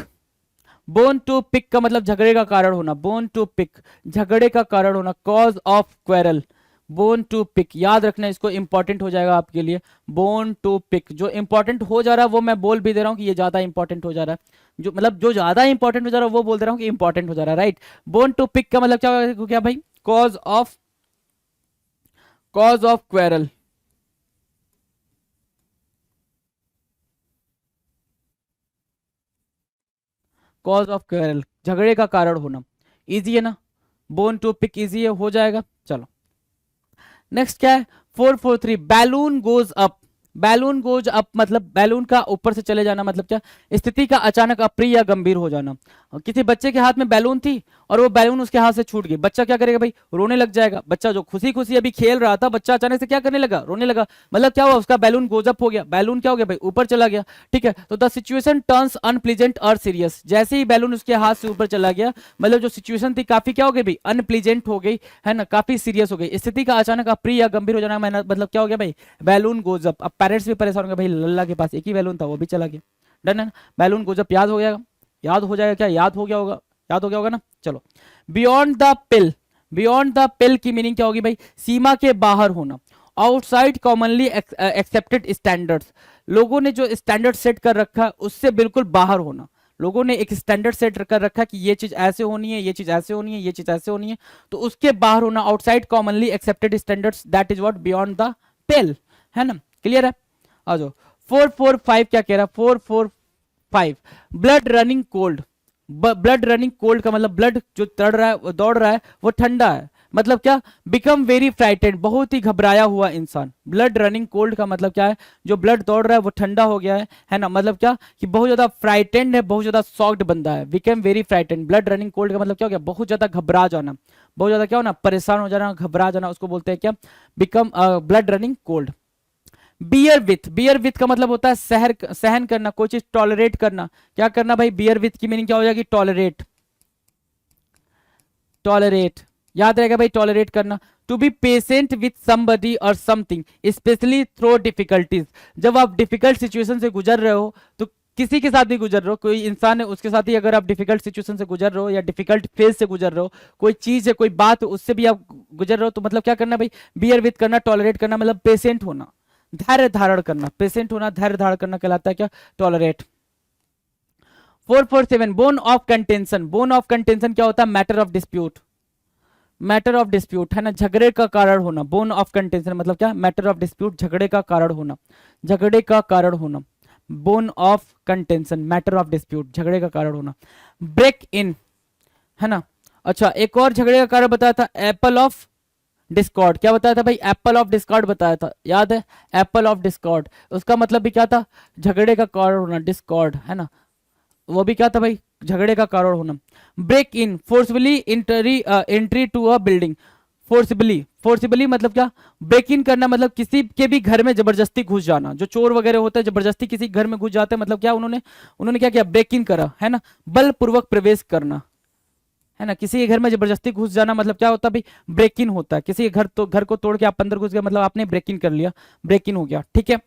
bone to pick का मतलब झगड़े का कारण होना, बोन टू पिक, झगड़े का कारण होना, cause of quarrel. Bone to pick याद रखना, इसको इंपॉर्टेंट हो जाएगा आपके लिए। बोन टू पिक, जो इंपॉर्टेंट हो जा रहा है वो मैं बोल भी दे रहा हूँ कि ये ज्यादा इंपॉर्टेंट हो जा रहा है, जो मतलब जो ज्यादा इंपॉर्टेंट हो जा रहा है वो बोल दे रहा हूँ कि इंपॉर्टेंट हो जा रहा है, राइट। बोन टू पिक का मतलब क्या क्या भाई? Cause of, cause of quarrel, cause of quarrel, झगड़े का कारण होना। इजी है ना? बोन टू पिक इजी है, हो जाएगा। चलो नेक्स्ट क्या है? 443, balloon goes up, balloon goes up मतलब बैलून का ऊपर से चले जाना, मतलब क्या? स्थिति का अचानक अप्रिय या गंभीर हो जाना। किसी बच्चे के हाथ में बैलून थी और वो बैलून उसके हाथ से छूट गई, बच्चा क्या करेगा भाई? रोने लग जाएगा। बच्चा जो खुशी खुशी अभी खेल रहा था, बच्चा अचानक से क्या करने लगा? रोने लगा। मतलब क्या हुआ? उसका बैलून गोज अप हो गया, बैलून क्या हो गया भाई? ऊपर चला गया। ठीक है, तो द सिचुएशन टर्न्स अनप्लीजेंट और सीरियस, जैसे ही बैलून उसके हाथ से ऊपर चला गया, मतलब जो सिचुएशन थी काफी क्या हो गई भाई? अनप्लीजेंट हो गई, है ना, काफी सीरियस हो गई। स्थिति का अचानक अप्रिय या गंभीर हो जाना मतलब क्या हो गया भाई? Balloon goes up. अब पेरेंट्स भी परेशान हो गए, भाई लल्ला के पास एक ही बैलून था, वो भी चला गया। डन है ना? बैलून गोज अप याद हो गया, याद हो जाएगा क्या? याद हो गया होगा, याद हो गया होगा ना? चलो, beyond the pill, beyond the पिल की मीनिंग क्या होगी भाई? सीमा के बाहर होना। आउटसाइड कॉमनली एक्सेप्टेड स्टैंडर्ड्स, लोगों ने जो स्टैंडर्ड सेट कर रखा है उससे बिल्कुल बाहर होना। लोगों ने एक स्टैंडर्ड सेट कर रखा है कि ये चीज ऐसे होनी है, ये चीज ऐसे होनी है, ये चीज ऐसे होनी है, तो उसके बाहर होना। Outside commonly accepted standards, that is what beyond the pale, है ना? क्लियर है? आ जाओ। 445 क्या कह रहा है? 445, blood running cold, blood running cold का मतलब ब्लड जो तड़ रहा है, दौड़ रहा है, वो ठंडा है। मतलब क्या? बिकम वेरी फ्राइटेंड, बहुत ही घबराया हुआ इंसान। ब्लड रनिंग कोल्ड का मतलब क्या है? जो ब्लड दौड़ रहा है वो ठंडा हो गया है ना? मतलब क्या? कि बहुत ज्यादा फ्राइटेंड है, बहुत ज्यादा शॉक्ड बंदा है। Become very frightened, blood running cold का मतलब क्या हो गया? बहुत ज्यादा घबरा जाना, बहुत ज्यादा क्या होना? परेशान हो जाना, घबरा जाना, उसको बोलते हैं क्या? Become blood running cold. Beer with, beer with का मतलब होता है सहन करना, कोई चीज टॉलरेट करना। क्या करना भाई? बियर विथ की मीनिंग क्या हो जाएगी? टॉलरेट, टॉलरेट, याद रहेगा भाई, टॉलरेट करना। To be patient with somebody और समथिंग स्पेशली थ्रो डिफिकल्टीज, जब आप डिफिकल्ट सिचुएशन से गुजर रहे हो तो किसी के साथ भी गुजर रहे हो, कोई इंसान है उसके साथ ही अगर आप डिफिकल्ट सिचुएशन से गुजर रहे हो या डिफिकल्ट फेज से गुजर रहे हो, कोई चीज है कोई बात है उससे भी आप गुजर रहे हो, तो मतलब क्या करना भाई, बियर विथ करना, टॉलरेट करना, मतलब पेशेंट होना, धैर्य धारण करना, पेशेंट होना, धैर्य धारण करना कहलाता है क्या, tolerate. 447 bone of contention, bone of contention क्या होता है, matter of dispute, matter of dispute है ना, झगड़े का कारण होना, बोन ऑफ कंटेंशन मतलब क्या, मैटर ऑफ डिस्प्यूट, झगड़े का कारण होना, झगड़े का कारण होना, bone of contention, matter of dispute, झगड़े का कारण होना। ब्रेक इन है ना, अच्छा एक और झगड़े का कारण बताया था, एप्पल ऑफ डिस्कॉर्ड, क्या बताया था भाई, एप्पल ऑफ डिस्कॉर्ड बताया था, याद है, एप्पल ऑफ डिस्कॉर्ड, उसका मतलब भी क्या था, झगड़े का कारण होना, डिस्कॉर्ड है ना, वो भी क्या था भाई, झगड़े का कारण होना। Break in, forcefully entry to a building, forcibly, forcibly मतलब क्या, ब्रेक इन करना मतलब किसी के भी घर में जबरदस्ती घुस जाना, जो चोर वगैरह होता है जबरदस्ती किसी घर में घुस जाते हैं, मतलब क्या उन्होंने उन्होंने क्या किया, ब्रेक इन करा है ना, बलपूर्वक प्रवेश करना है ना, किसी के घर में जबरदस्ती घुस जाना मतलब क्या होता है भाई, ब्रेक इन होता है, किसी के घर तो घर को तोड़ के आप अंदर घुस गए मतलब आपने ब्रेक इन कर लिया, ब्रेक इन हो गया, ठीक है।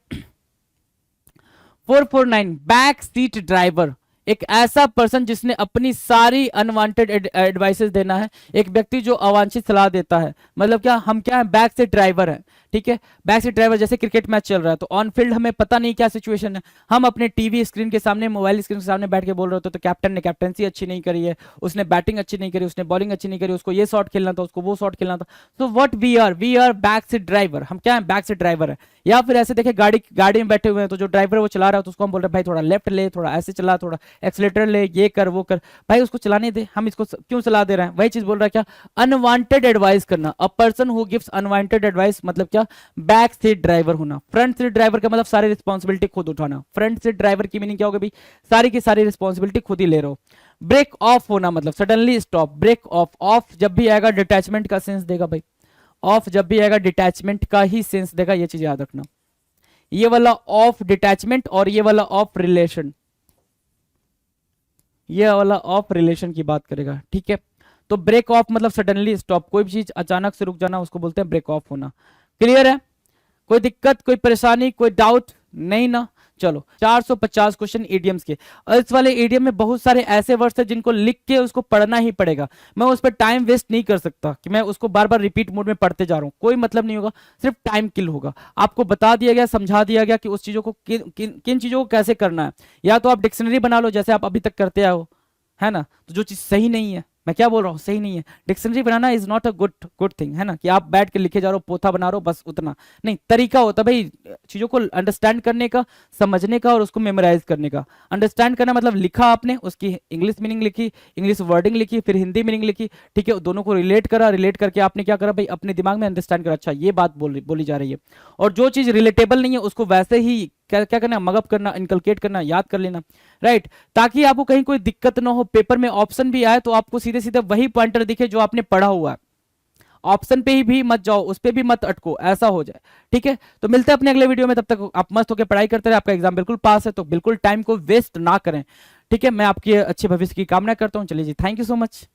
449 बैक सीट ड्राइवर, एक ऐसा पर्सन जिसने अपनी सारी अनवांटेड एडवाइसेस देना है, एक व्यक्ति जो अवांछित सलाह देता है, मतलब क्या, हम क्या है, बैक से ड्राइवर है, ठीक है, बैक से ड्राइवर, जैसे क्रिकेट मैच चल रहा है तो ऑन फील्ड हमें पता नहीं क्या सिचुएशन है, हम अपने टीवी स्क्रीन के सामने, मोबाइल स्क्रीन के सामने बैठ के बोल रहे होते तो कैप्टन ने कैप्टनसी अच्छी नहीं करी है, उसने बैटिंग अच्छी नहीं करी, उसने बॉलिंग अच्छी नहीं करी, उसको ये शॉट खेलना था, उसको वो शॉट खेलना था, तो व्हाट वी आर बैक से ड्राइवर, हम क्या है, बैक से ड्राइवर है। या फिर ऐसे देखे गाड़ी में बैठे हुए हैं तो जो ड्राइवर वो चला रहा है तो उसको हम बोल रहे हैं भाई थोड़ा लेफ्ट ले, थोड़ा ऐसे चला, थोड़ा एक्सीलेटर ले, ये कर वो कर, भाई उसको चलाने दे, हम इसको क्यों सलाह दे रहे हैं, वही चीज बोल रहा है क्या, अनवांटेड एडवाइस करना, a person who gives unwanted advice मतलब क्या, बैक सीट ड्राइवर होना। फ्रंट सीट ड्राइवर का मतलब सारी रिस्पॉन्सिबिलिटी खुद उठाना, फ्रंट सीट ड्राइवर की मीनिंग क्या होगा भाई, सारी की सारी रिस्पॉन्सिबिलिटी खुद ही ले रहे हो। ब्रेक ऑफ होना मतलब suddenly stop, break off, off जब भी आएगा डिटैचमेंट का सेंस देगा भाई, ऑफ जब भी आएगा डिटैचमेंट का ही सेंस देगा, ये चीज याद रखना, ये वाला ऑफ डिटैचमेंट और ये वाला ऑफ रिलेशन, ये वाला ऑफ रिलेशन की बात करेगा, ठीक है। तो ब्रेक ऑफ मतलब सडनली स्टॉप, कोई भी चीज अचानक से रुक जाना उसको बोलते हैं ब्रेक ऑफ होना। क्लियर है, कोई दिक्कत, कोई परेशानी, कोई डाउट नहीं ना, चलो 450 क्वेश्चन ईडियम्स के। और इस वाले ईडियम में बहुत सारे ऐसे वर्ड्स हैं जिनको लिख के उसको पढ़ना ही पड़ेगा, मैं उस पर टाइम वेस्ट नहीं कर सकता कि मैं उसको बार बार रिपीट मोड में पढ़ते जा रहा हूं, कोई मतलब नहीं होगा, सिर्फ टाइम किल होगा। आपको बता दिया गया, समझा दिया गया कि उस चीजों को किन चीजों को कैसे करना है, या तो आप डिक्शनरी बना लो जैसे आप अभी तक करते आए हो, है ना, तो जो चीज सही नहीं है, मैं क्या बोल रहा हूँ, सही नहीं है, dictionary banana is not a good thing, है ना, कि आप बैठ के लिखे जा रहे हो, पोथा बना रहे हो, बस उतना नहीं, तरीका होता है भाई चीजों को अंडरस्टैंड करने का, समझने का और उसको मेमोराइज करने का। अंडरस्टैंड करना मतलब लिखा आपने, उसकी इंग्लिश मीनिंग लिखी, इंग्लिश वर्डिंग लिखी, फिर हिंदी मीनिंग लिखी, ठीक है, दोनों को रिलेट करा, रिलेट करके आपने क्या करा भाई, अपने दिमाग में अंडरस्टैंड करा, अच्छा ये बात बोली जा रही है, और जो चीज रिलेटेबल नहीं है उसको वैसे ही क्या करना, मगअप करना, इनकलकेट करना, याद कर लेना, राइट, ताकि आपको कहीं कोई दिक्कत ना हो, पेपर में ऑप्शन भी आए तो आपको सीधे सीधे वही पॉइंटर दिखे जो आपने पढ़ा हुआ है, ऑप्शन पे ही भी मत जाओ, उस पे भी मत अटको, ऐसा हो जाए, ठीक है। तो मिलते हैं अपने अगले वीडियो में, तब तक आप मस्त होकर पढ़ाई करते रहे, आपका एग्जाम बिल्कुल पास है, तो बिल्कुल टाइम को वेस्ट ना करें, ठीक है, मैं आपके अच्छे भविष्य की कामना करता हूं, चलिए जी, थैंक यू सो मच।